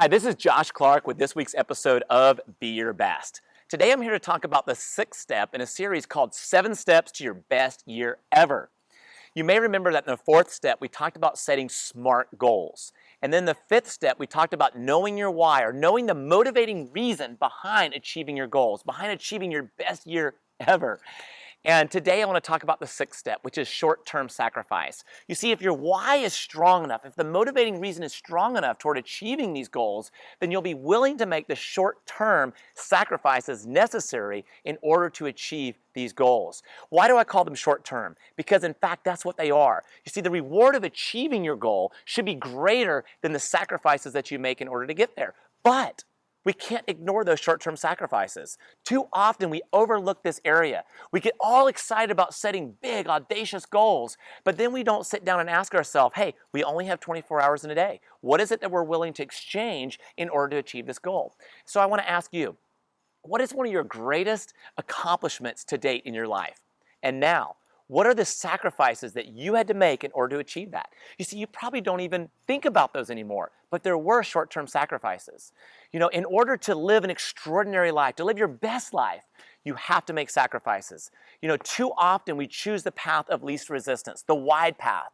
Hi, this is Josh Clark with this week's episode of Be Your Best. Today I'm here to talk about the sixth step in a series called 7 Steps to Your Best Year Ever. You may remember that in the fourth step we talked about setting SMART goals. And then the fifth step we talked about knowing your why, or knowing the motivating reason behind achieving your goals, behind achieving your best year ever. And today I want to talk about the sixth step, which is short-term sacrifice. You see, if your why is strong enough, if the motivating reason is strong enough toward achieving these goals, then you'll be willing to make the short-term sacrifices necessary in order to achieve these goals. Why do I call them short-term? Because in fact, that's what they are. You see, the reward of achieving your goal should be greater than the sacrifices that you make in order to get there. But we can't ignore those short-term sacrifices. Too often we overlook this area. We get all excited about setting big, audacious goals, but then we don't sit down and ask ourselves, hey, we only have 24 hours in a day. What is it that we're willing to exchange in order to achieve this goal? So I want to ask you, what is one of your greatest accomplishments to date in your life? And now, what are the sacrifices that you had to make in order to achieve that? You see, you probably don't even think about those anymore, but there were short-term sacrifices. You know, in order to live an extraordinary life, to live your best life, you have to make sacrifices. You know, too often we choose the path of least resistance, the wide path.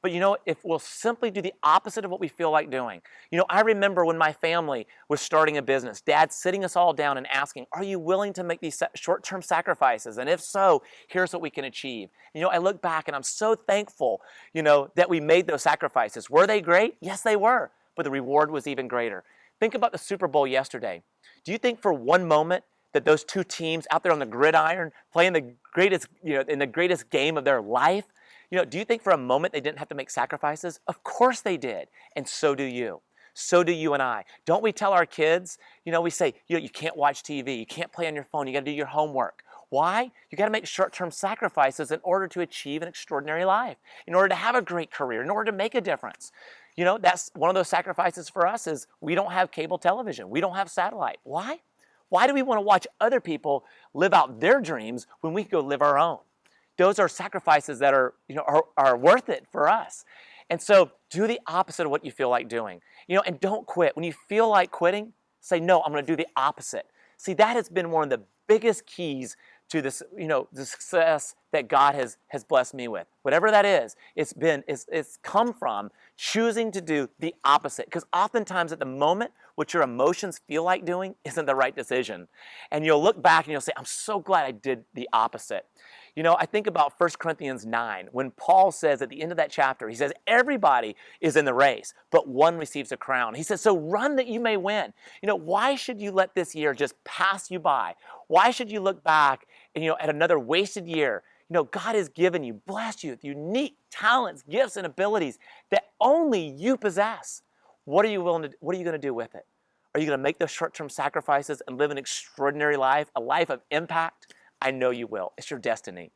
But you know, if we'll simply do the opposite of what we feel like doing. You know, I remember when my family was starting a business, Dad sitting us all down and asking, are you willing to make these short-term sacrifices? And if so, here's what we can achieve. You know, I look back and I'm so thankful, you know, that we made those sacrifices. Were they great? Yes, they were. But the reward was even greater. Think about the Super Bowl yesterday. Do you think for one moment that those two teams out there on the gridiron playing the greatest, you know, in the greatest game of their life, you know, do you think for a moment they didn't have to make sacrifices? Of course they did, and so do you. So do you and I. Don't we tell our kids, you know, we say, you can't watch TV, you can't play on your phone, you gotta do your homework. Why? You gotta make short-term sacrifices in order to achieve an extraordinary life, in order to have a great career, in order to make a difference. You know, that's one of those sacrifices for us is we don't have cable television, we don't have satellite. Why? Why do we want to watch other people live out their dreams when we can go live our own? Those are sacrifices that are, you know, are worth it for us. And so do the opposite of what you feel like doing. You know, and don't quit. When you feel like quitting, say, no, I'm going to do the opposite. See, that has been one of the biggest keys to this, you know, the success that God has blessed me with. Whatever that is, it's come from choosing to do the opposite. Because oftentimes at the moment, what your emotions feel like doing isn't the right decision. And you'll look back and you'll say, I'm so glad I did the opposite. You know, I think about 1 Corinthians 9, when Paul says at the end of that chapter, he says, everybody is in the race, but one receives a crown. He says, so run that you may win. You know, why should you let this year just pass you by? Why should you look back and, you know, at another wasted year? You know, God has given you, blessed you with unique talents, gifts, and abilities that only you possess. What are you going to do with it? Are you going to make those short-term sacrifices and live an extraordinary life, a life of impact? I know you will. It's your destiny.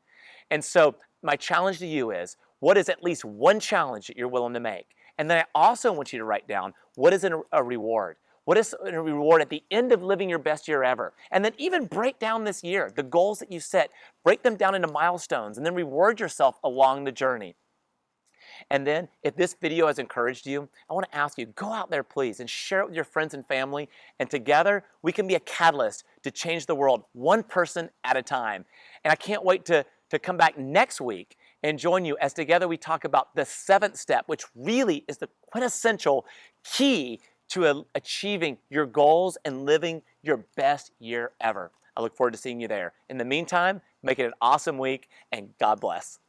And so my challenge to you is, what is at least one challenge that you're willing to make? And then I also want you to write down, what is a reward? What is a reward at the end of living your best year ever? And then even break down this year, the goals that you set, break them down into milestones, and then reward yourself along the journey. And then, if this video has encouraged you, I want to ask you, go out there, please, and share it with your friends and family. And together, we can be a catalyst to change the world, one person at a time. And I can't wait to come back next week and join you as together we talk about the 7th step, which really is the quintessential key to achieving your goals and living your best year ever. I look forward to seeing you there. In the meantime, make it an awesome week, and God bless.